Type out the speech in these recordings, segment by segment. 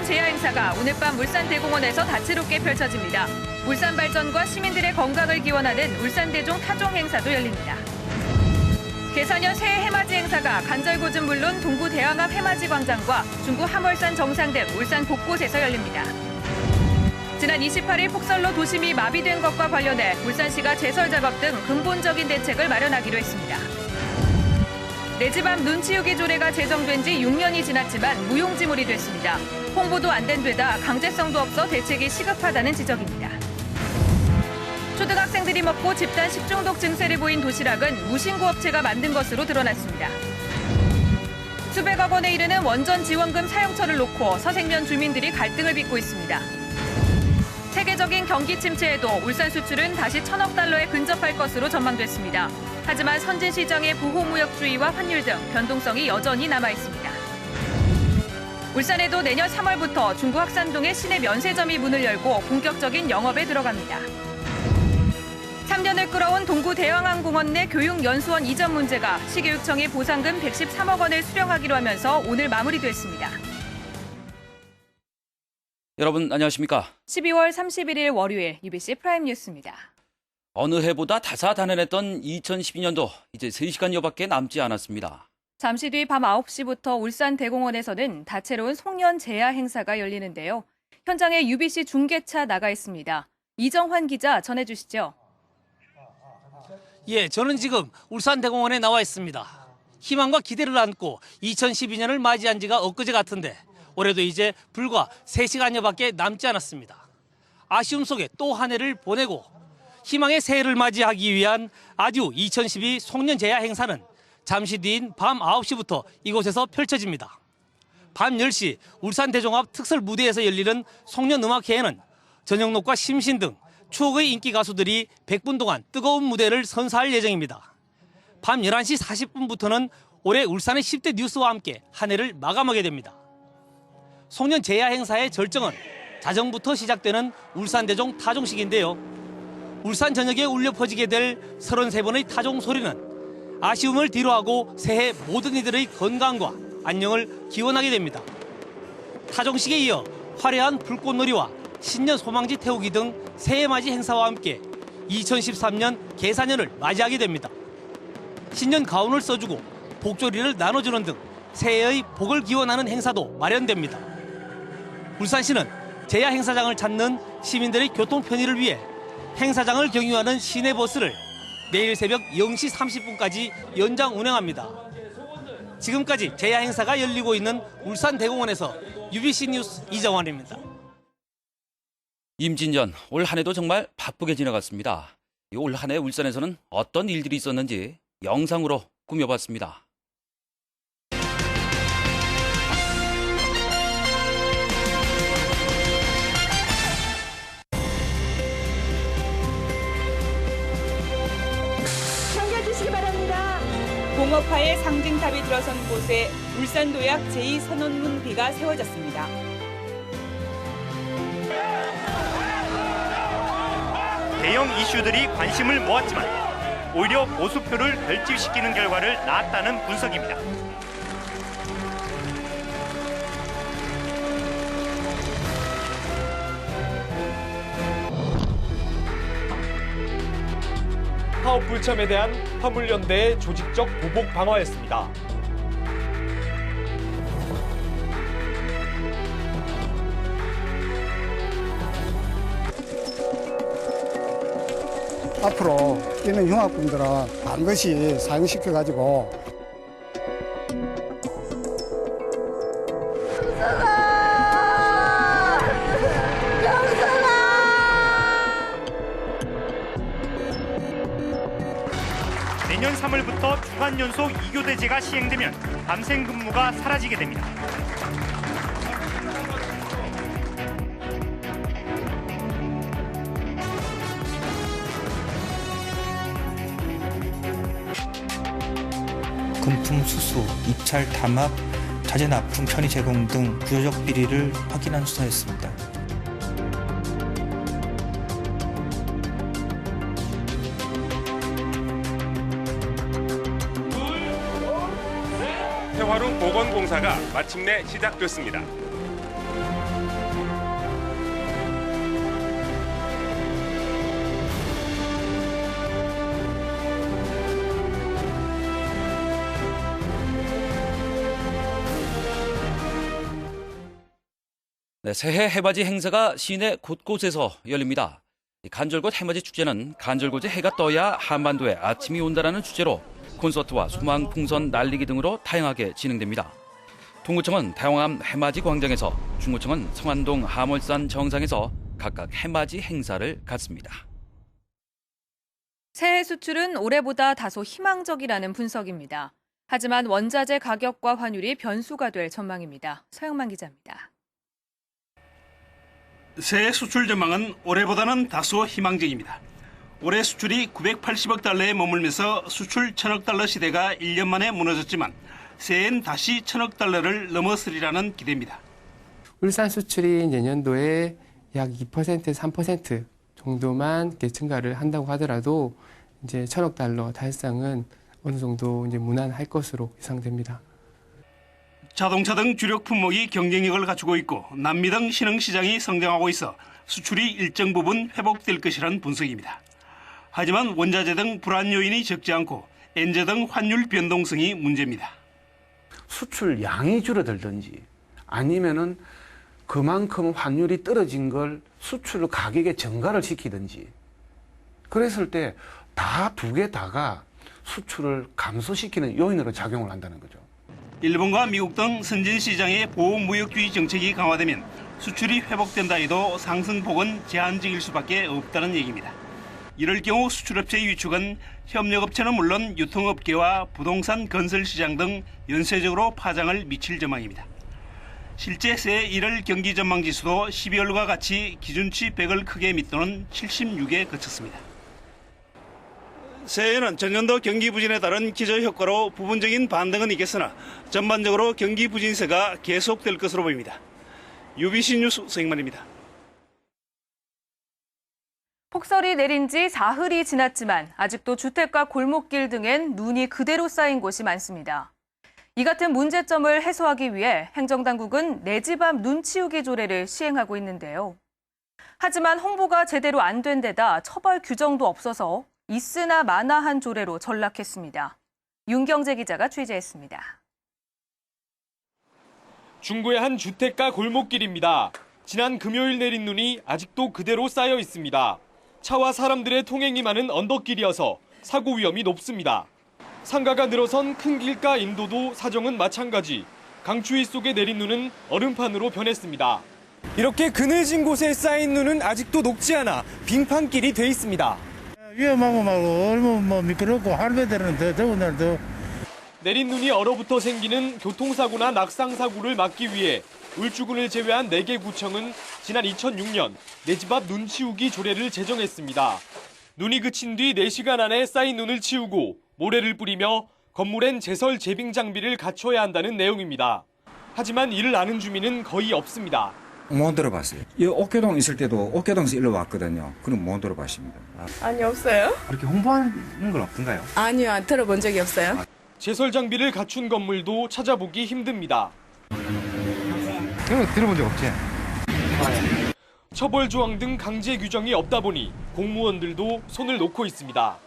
제야 행사가 오늘 밤 울산대공원에서 다채롭게 펼쳐집니다. 울산 발전과 시민들의 건강을 기원하는 울산대종 타종 행사도 열립니다. 개사년 새해 해맞이 행사가 간절곶은 물론 동구 대왕암 해맞이 광장과 중구 함월산 정상 등 울산 곳곳에서 열립니다. 지난 28일 폭설로 도심이 마비된 것과 관련해 울산시가 제설 작업 등 근본적인 대책을 마련하기로 했습니다. 내 집 앞 눈치우기 조례가 제정된 지 6년이 지났지만 무용지물이 됐습니다. 홍보도 안 된 데다 강제성도 없어 대책이 시급하다는 지적입니다. 초등학생들이 먹고 집단 식중독 증세를 보인 도시락은 무신고 업체가 만든 것으로 드러났습니다. 수백억 원에 이르는 원전 지원금 사용처를 놓고 서생면 주민들이 갈등을 빚고 있습니다. 세계적인 경기 침체에도 울산 수출은 다시 1,000억 달러에 근접할 것으로 전망됐습니다. 하지만 선진시장의 보호무역주의와 환율 등 변동성이 여전히 남아있습니다. 울산에도 내년 3월부터 중구 확산동의 시내 면세점이 문을 열고 본격적인 영업에 들어갑니다. 3년을 끌어온 동구 대왕암공원 내 교육연수원 이전 문제가 시교육청이 보상금 113억 원을 수령하기로 하면서 오늘 마무리됐습니다. 여러분 안녕하십니까? 12월 31일 월요일 UBC 프라임 뉴스입니다. 어느 해보다 다사다난했던 2012년도 이제 3시간여밖에 남지 않았습니다. 잠시 뒤 밤 9시부터 울산대공원에서는 다채로운 송년 제야 행사가 열리는데요. 현장에 UBC 중계차 나가 있습니다. 이정환 기자 전해주시죠. 예, 저는 지금 울산대공원에 나와 있습니다. 희망과 기대를 안고 2012년을 맞이한 지가 엊그제 같은데 올해도 이제 불과 3시간여밖에 남지 않았습니다. 아쉬움 속에 또 한 해를 보내고 희망의 새해를 맞이하기 위한 아듀 2012 송년제야 행사는 잠시 뒤인 밤 9시부터 이곳에서 펼쳐집니다. 밤 10시 울산대종 앞 특설 무대에서 열리는 송년음악회에는 전영록과 심신 등 추억의 인기 가수들이 100분 동안 뜨거운 무대를 선사할 예정입니다. 밤 11시 40분부터는 올해 울산의 10대 뉴스와 함께 한 해를 마감하게 됩니다. 송년 제야 행사의 절정은 자정부터 시작되는 울산대종 타종식인데요. 울산 전역에 울려 퍼지게 될 33번의 타종 소리는 아쉬움을 뒤로하고 새해 모든 이들의 건강과 안녕을 기원하게 됩니다. 타종식에 이어 화려한 불꽃놀이와 신년 소망지 태우기 등 새해 맞이 행사와 함께 2013년 개사년을 맞이하게 됩니다. 신년 가운을 써주고 복조리를 나눠주는 등 새해의 복을 기원하는 행사도 마련됩니다. 울산시는 제야 행사장을 찾는 시민들의 교통 편의를 위해 행사장을 경유하는 시내버스를 내일 새벽 0시 30분까지 연장 운행합니다. 지금까지 제야 행사가 열리고 있는 울산대공원에서 UBC 뉴스 이정환입니다. 임진년, 올 한 해도 정말 바쁘게 지나갔습니다. 올 한 해 울산에서는 어떤 일들이 있었는지 영상으로 꾸며봤습니다. 챙겨주시기 바랍니다. 공업화의 상징탑이 들어선 곳에 울산도약 제2선언문비가 세워졌습니다. 대형 이슈들이 관심을 모았지만 오히려 보수표를 결집시키는 결과를 낳았다는 분석입니다. 파업 불참에 대한 화물연대의 조직적 보복 방어였습니다. 앞으로 있는 흉악범들은 반드시 사형시켜가지고 내년 3월부터 주간연속 2교대제가 시행되면 밤샘 근무가 사라지게 됩니다. 금품 수수, 입찰 담합, 자재 납품 편의 제공 등 구조적 비리를 확인한 수사였습니다. 태화룬 보건공사가 마침내 시작됐습니다. 네, 새해 해맞이 행사가 시내 곳곳에서 열립니다. 이 간절곶 해맞이 축제는 간절곶에 해가 떠야 한반도에 아침이 온다라는 주제로 콘서트와 소망 풍선 날리기 등으로 다양하게 진행됩니다. 동구청은 다용암 해맞이 광장에서, 중구청은 성안동 하물산 정상에서 각각 해맞이 행사를 갖습니다. 새해 수출은 올해보다 다소 희망적이라는 분석입니다. 하지만 원자재 가격과 환율이 변수가 될 전망입니다. 서영만 기자입니다. 새해 수출 전망은 올해보다는 다소 희망적입니다. 올해 수출이 980억 달러에 머물면서 수출 1000억 달러 시대가 1년 만에 무너졌지만 새해엔 다시 1000억 달러를 넘어서리라는 기대입니다. 울산 수출이 내년도에 약 2%에서 3% 정도만 증가를 한다고 하더라도 이제 1000억 달러 달성은 어느 정도 이제 무난할 것으로 예상됩니다. 자동차 등 주력 품목이 경쟁력을 갖추고 있고 남미 등 신흥 시장이 성장하고 있어 수출이 일정 부분 회복될 것이라는 분석입니다. 하지만 원자재 등 불안 요인이 적지 않고 엔저 등 환율 변동성이 문제입니다. 수출 양이 줄어들든지 아니면은 그만큼 환율이 떨어진 걸 수출 가격에 전가를 시키든지 그랬을 때 다 두 개 다가 수출을 감소시키는 요인으로 작용을 한다는 거죠. 일본과 미국 등 선진 시장의 보호무역주의 정책이 강화되면 수출이 회복된다 해도 상승폭은 제한적일 수밖에 없다는 얘기입니다. 이럴 경우 수출업체의 위축은 협력업체는 물론 유통업계와 부동산 건설 시장 등 연쇄적으로 파장을 미칠 전망입니다. 실제 새해 1월 경기 전망 지수도 12월과 같이 기준치 100을 크게 밑도는 76에 그쳤습니다. 새해에는 전년도 경기 부진에 따른 기저 효과로 부분적인 반등은 있겠으나 전반적으로 경기 부진세가 계속될 것으로 보입니다. UBC 뉴스 서영만입니다. 폭설이 내린 지 사흘이 지났지만 아직도 주택가 골목길 등엔 눈이 그대로 쌓인 곳이 많습니다. 이 같은 문제점을 해소하기 위해 행정당국은 내 집 앞 눈 치우기 조례를 시행하고 있는데요. 하지만 홍보가 제대로 안 된 데다 처벌 규정도 없어서 있으나 마나한 조례로 전락했습니다. 윤경재 기자가 취재했습니다. 중구의 한 주택가 골목길입니다. 지난 금요일 내린 눈이 아직도 그대로 쌓여 있습니다. 차와 사람들의 통행이 많은 언덕길이어서 사고 위험이 높습니다. 상가가 늘어선 큰 길가 인도도 사정은 마찬가지. 강추위 속에 내린 눈은 얼음판으로 변했습니다. 이렇게 그늘진 곳에 쌓인 눈은 아직도 녹지 않아 빙판길이 돼 있습니다. 위험하고 막 얼마 미끄럽고 할배들은 더 더운 날도. 내린 눈이 얼어붙어 생기는 교통사고나 낙상사고를 막기 위해 울주군을 제외한 4개 구청은 지난 2006년 내 집 앞 눈 치우기 조례를 제정했습니다. 눈이 그친 뒤 4시간 안에 쌓인 눈을 치우고 모래를 뿌리며 건물엔 제설 제빙 장비를 갖춰야 한다는 내용입니다. 하지만 이를 아는 주민은 거의 없습니다. 못 들어봤어요. 이 옥교동 있을 때도 옥교동에서 일로 왔거든요. 그럼 못 들어봤습니다. 아니, 없어요. 그렇게 홍보하는 건 없던가요? 아니요, 안 들어본 적이 없어요. 제설 장비를 갖춘 건물도 찾아보기 힘듭니다. 들어본 적 없지? 처벌 조항 등 강제 규정이 없다 보니 공무원들도 손을 놓고 있습니다.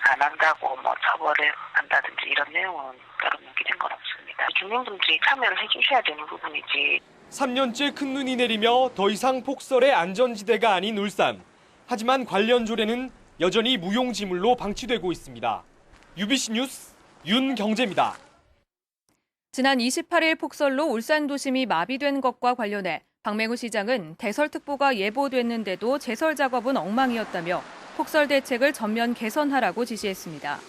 안 한다고 처벌을 한다든지 이런 내용은 따로 문기된 건 없습니다. 주민분들이 참여를 해주셔야 되는 부분이지. 3년째 큰 눈이 내리며 더 이상 폭설의 안전지대가 아닌 울산. 하지만 관련 조례는 여전히 무용지물로 방치되고 있습니다. UBC 뉴스 윤경재입니다. 지난 28일 폭설로 울산 도심이 마비된 것과 관련해 박맹우 시장은 대설특보가 예보됐는데도 제설 작업은 엉망이었다며 폭설 대책을 전면 개선하라고 지시했습니다.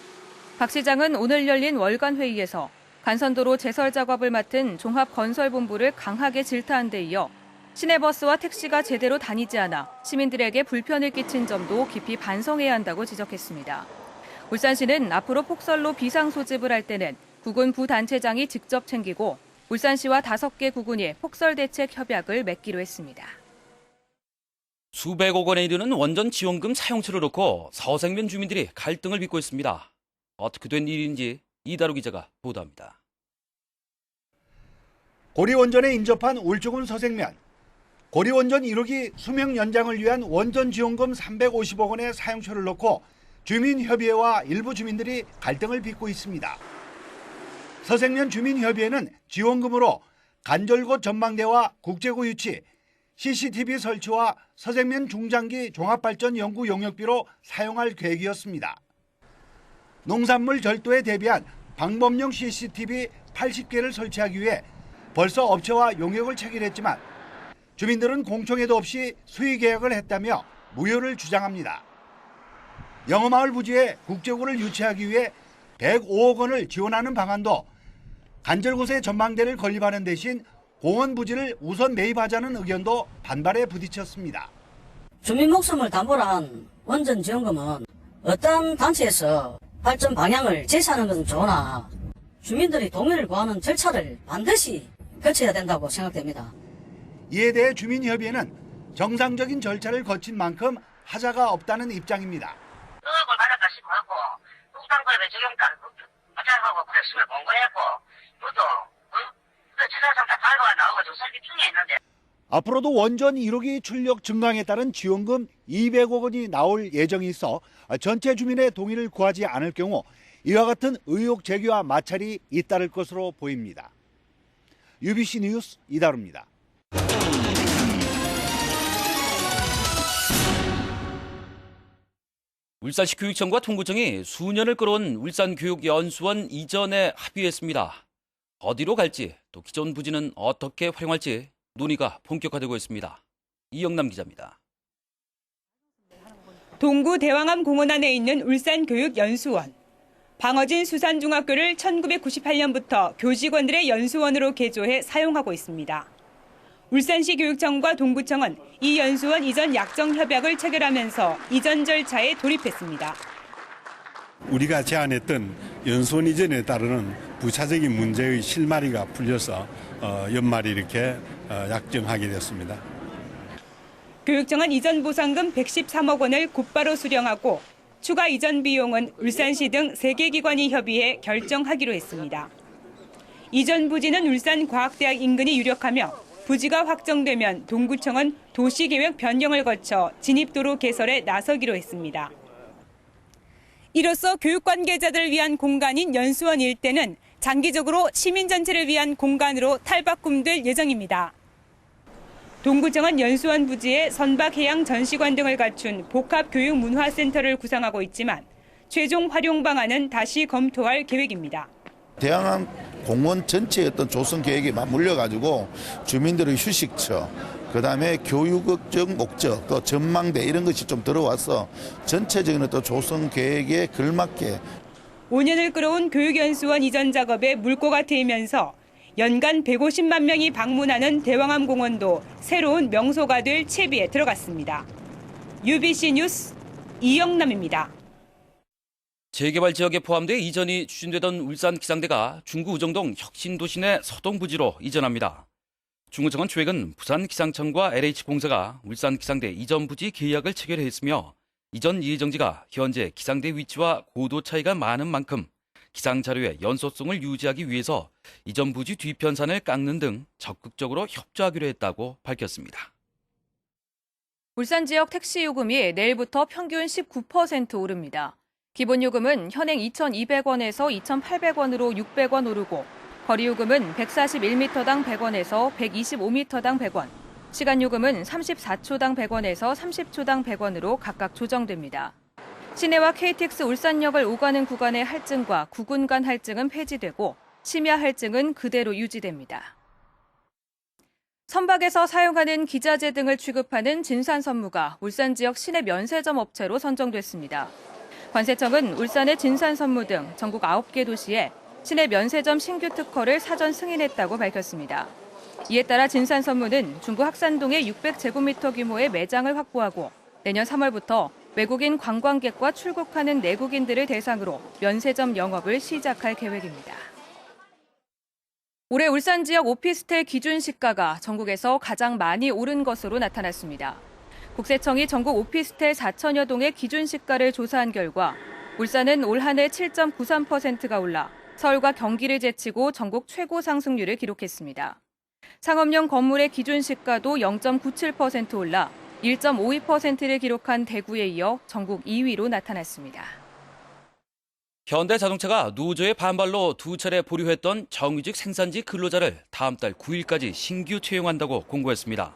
박 시장은 오늘 열린 월간 회의에서 간선도로 제설 작업을 맡은 종합건설본부를 강하게 질타한 데 이어 시내버스와 택시가 제대로 다니지 않아 시민들에게 불편을 끼친 점도 깊이 반성해야 한다고 지적했습니다. 울산시는 앞으로 폭설로 비상소집을 할 때는 구군 부단체장이 직접 챙기고 울산시와 5개 구군이 폭설 대책 협약을 맺기로 했습니다. 수백억 원에 이르는 원전 지원금 사용처를 놓고 서생면 주민들이 갈등을 빚고 있습니다. 어떻게 된 일인지 이다루 기자가 보도합니다. 고리원전에 인접한 울주군 서생면. 고리원전 1호기 수명 연장을 위한 원전 지원금 350억 원의 사용처를 놓고 주민협의회와 일부 주민들이 갈등을 빚고 있습니다. 서생면 주민협의회는 지원금으로 간절곶 전망대와 국제구 유치, CCTV 설치와 서생면 중장기 종합발전 연구 용역비로 사용할 계획이었습니다. 농산물 절도에 대비한 방범용 CCTV 80개를 설치하기 위해 벌써 업체와 용역을 체결했지만 주민들은 공청회도 없이 수의 계약을 했다며 무효를 주장합니다. 영어마을 부지에 국제구를 유치하기 위해 105억 원을 지원하는 방안도 간절곶의 전망대를 건립하는 대신 공원 부지를 우선 매입하자는 의견도 반발에 부딪혔습니다. 주민 목숨을 담보로 한 원전 지원금은 어떤 단체에서 발전 방향을 제시하는 것은 좋으나 주민들이 동의를 구하는 절차를 반드시 거쳐야 된다고 생각됩니다. 이에 대해 주민협의회는 정상적인 절차를 거친 만큼 하자가 없다는 입장입니다. 의혹을 받았다 싶어갖고 국방법에 적용하고 프레스를 공고했고 그것도 최선상 다 발과가 나오고 지금 설계 중에 있는데 앞으로도 원전 1호기 출력 증강에 따른 지원금 200억 원이 나올 예정이 있어 전체 주민의 동의를 구하지 않을 경우 이와 같은 의혹 제기와 마찰이 잇따를 것으로 보입니다. UBC 뉴스 이다루입니다. 울산시 교육청과 통구청이 수년을 끌어온 울산교육연수원 이전에 합의했습니다. 어디로 갈지 또 기존 부지는 어떻게 활용할지 논의가 본격화되고 있습니다. 이영남 기자입니다. 동구 대왕암 공원 안에 있는 울산교육연수원. 방어진 수산중학교를 1998년부터 교직원들의 연수원으로 개조해 사용하고 있습니다. 울산시 교육청과 동구청은 이 연수원 이전 약정 협약을 체결하면서 이전 절차에 돌입했습니다. 우리가 제안했던 연수원 이전에 따르는 부차적인 문제의 실마리가 풀려서 연말에 이렇게 약정하게 됐습니다. 교육청은 이전 보상금 113억 원을 곧바로 수령하고 추가 이전 비용은 울산시 등 3개 기관이 협의해 결정하기로 했습니다. 이전 부지는 울산과학대학 인근이 유력하며 부지가 확정되면 동구청은 도시계획 변경을 거쳐 진입도로 개설에 나서기로 했습니다. 이로써 교육 관계자들을 위한 공간인 연수원 일대는 장기적으로 시민 전체를 위한 공간으로 탈바꿈될 예정입니다. 동구청은 연수원 부지에 선박해양 전시관 등을 갖춘 복합교육문화센터를 구상하고 있지만 최종 활용 방안은 다시 검토할 계획입니다. 대왕암 공원 전체의 어떤 조성 계획에 맞물려 가지고 주민들의 휴식처, 그다음에 교육적 목적, 또 전망대 이런 것이 좀 들어와서 전체적인 어떤 조성 계획에 걸맞게 5년을 끌어온 교육연수원 이전 작업에 물꼬가 트이면서 연간 150만 명이 방문하는 대왕암 공원도 새로운 명소가 될 채비에 들어갔습니다. UBC 뉴스 이영남입니다. 재개발 지역에 포함돼 이전이 추진되던 울산 기상대가 중구 우정동 혁신도시 내 서동부지로 이전합니다. 중구청은 최근 부산 기상청과 LH공사가 울산 기상대 이전 부지 계약을 체결했으며 이전 예정지가 현재 기상대 위치와 고도 차이가 많은 만큼 기상 자료의 연소성을 유지하기 위해서 이전 부지 뒤편산을 깎는 등 적극적으로 협조하기로 했다고 밝혔습니다. 울산 지역 택시 요금이 내일부터 평균 19% 오릅니다. 기본 요금은 현행 2,200원에서 2,800원으로 600원 오르고 거리 요금은 141m당 100원에서 125m당 100원, 시간 요금은 34초당 100원에서 30초당 100원으로 각각 조정됩니다. 시내와 KTX 울산역을 오가는 구간의 할증과 구군 간 할증은 폐지되고 심야 할증은 그대로 유지됩니다. 선박에서 사용하는 기자재 등을 취급하는 진산선무가 울산 지역 시내 면세점 업체로 선정됐습니다. 관세청은 울산의 진산선무 등 전국 9개 도시에 시내 면세점 신규 특허를 사전 승인했다고 밝혔습니다. 이에 따라 진산선무는 중구 학산동에 600제곱미터 규모의 매장을 확보하고 내년 3월부터 외국인 관광객과 출국하는 내국인들을 대상으로 면세점 영업을 시작할 계획입니다. 올해 울산 지역 오피스텔 기준 시가가 전국에서 가장 많이 오른 것으로 나타났습니다. 국세청이 전국 오피스텔 4천여 동의 기준 시가를 조사한 결과 울산은 올 한 해 7.93%가 올라 서울과 경기를 제치고 전국 최고 상승률을 기록했습니다. 상업용 건물의 기준 시가도 0.97% 올라 1.52%를 기록한 대구에 이어 전국 2위로 나타났습니다. 현대자동차가 노조의 반발로 2차례 보류했던 정규직 생산지 근로자를 다음 달 9일까지 신규 채용한다고 공고했습니다.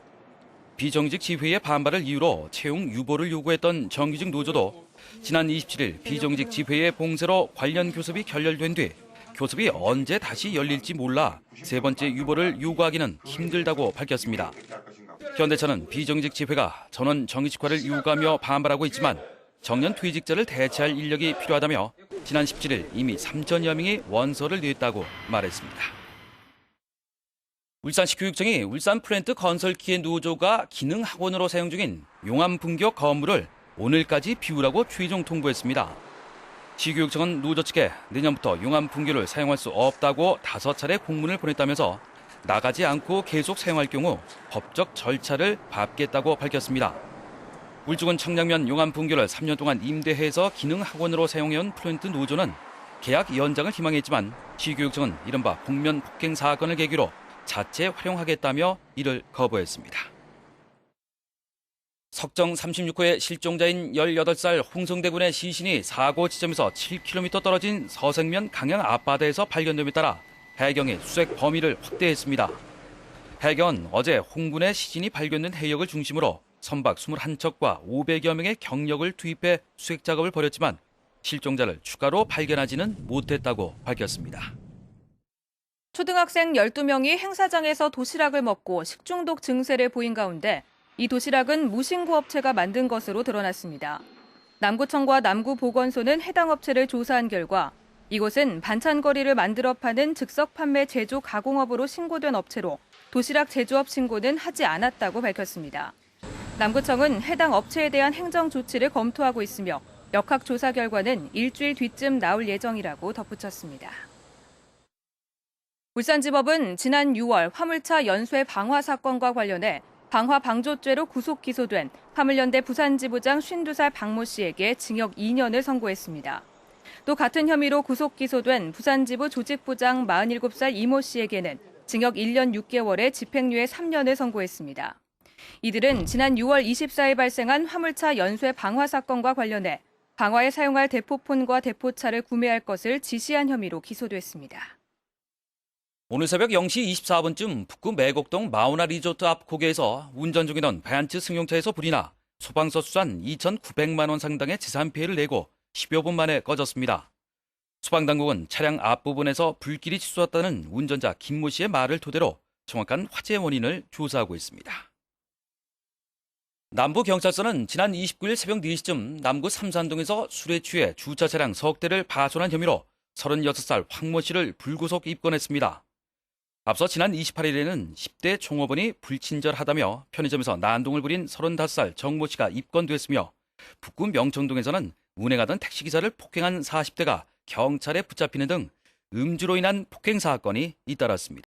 비정규직 지회의 반발을 이유로 채용 유보를 요구했던 정규직 노조도 지난 27일 비정규직 지회의 봉쇄로 관련 교섭이 결렬된 뒤 교섭이 언제 다시 열릴지 몰라 세 번째 유보를 요구하기는 힘들다고 밝혔습니다. 현대차는 비정규직 지회가 전원 정규직화를 요구하며 반발하고 있지만 정년 퇴직자를 대체할 인력이 필요하다며 지난 17일 이미 3천여 명이 원서를 냈다고 말했습니다. 울산시 교육청이 울산 플랜트 건설기계 노조가 기능학원으로 사용 중인 용암분교 건물을 오늘까지 비우라고 최종 통보했습니다. 시교육청은 노조 측에 내년부터 용암분교를 사용할 수 없다고 5차례 공문을 보냈다면서 나가지 않고 계속 사용할 경우 법적 절차를 밟겠다고 밝혔습니다. 울주군 청량면 용암분교를 3년 동안 임대해서 기능학원으로 사용해온 플랜트 노조는 계약 연장을 희망했지만 시교육청은 이른바 복면 폭행 사건을 계기로 자체 활용하겠다며 이를 거부했습니다. 석정 36호의 실종자인 18살 홍성대군의 시신이 사고 지점에서 7km 떨어진 서생면 강양 앞바다에서 발견됨에 따라 해경이 수색 범위를 확대했습니다. 해경은 어제 홍군의 시신이 발견된 해역을 중심으로 선박 21척과 500여 명의 경력을 투입해 수색 작업을 벌였지만 실종자를 추가로 발견하지는 못했다고 밝혔습니다. 초등학생 12명이 행사장에서 도시락을 먹고 식중독 증세를 보인 가운데 이 도시락은 무신고 업체가 만든 것으로 드러났습니다. 남구청과 남구보건소는 해당 업체를 조사한 결과 이곳은 반찬거리를 만들어 파는 즉석 판매 제조 가공업으로 신고된 업체로 도시락 제조업 신고는 하지 않았다고 밝혔습니다. 남구청은 해당 업체에 대한 행정 조치를 검토하고 있으며 역학조사 결과는 일주일 뒤쯤 나올 예정이라고 덧붙였습니다. 울산지법은 지난 6월 화물차 연쇄 방화 사건과 관련해 방화 방조죄로 구속 기소된 화물연대 부산지부장 52살 박모 씨에게 징역 2년을 선고했습니다. 또 같은 혐의로 구속 기소된 부산지부 조직부장 47살 이모 씨에게는 징역 1년 6개월에 집행유예 3년을 선고했습니다. 이들은 지난 6월 24일 발생한 화물차 연쇄 방화 사건과 관련해 방화에 사용할 대포폰과 대포차를 구매할 것을 지시한 혐의로 기소됐습니다. 오늘 새벽 0시 24분쯤 북구 매곡동 마우나 리조트 앞 고개에서 운전 중이던 벤츠 승용차에서 불이 나 소방서 수산 2,900만 원 상당의 재산 피해를 내고 10여 분 만에 꺼졌습니다. 소방당국은 차량 앞부분에서 불길이 치솟았다는 운전자 김모 씨의 말을 토대로 정확한 화재 원인을 조사하고 있습니다. 남부경찰서는 지난 29일 새벽 4시쯤 남구 삼산동에서 술에 취해 주차 차량 석 대를 파손한 혐의로 36살 황모 씨를 불구속 입건했습니다. 앞서 지난 28일에는 10대 종업원이 불친절하다며 편의점에서 난동을 부린 35살 정모 씨가 입건됐으며 북구 명청동에서는 운행하던 택시기사를 폭행한 40대가 경찰에 붙잡히는 등 음주로 인한 폭행 사건이 잇따랐습니다.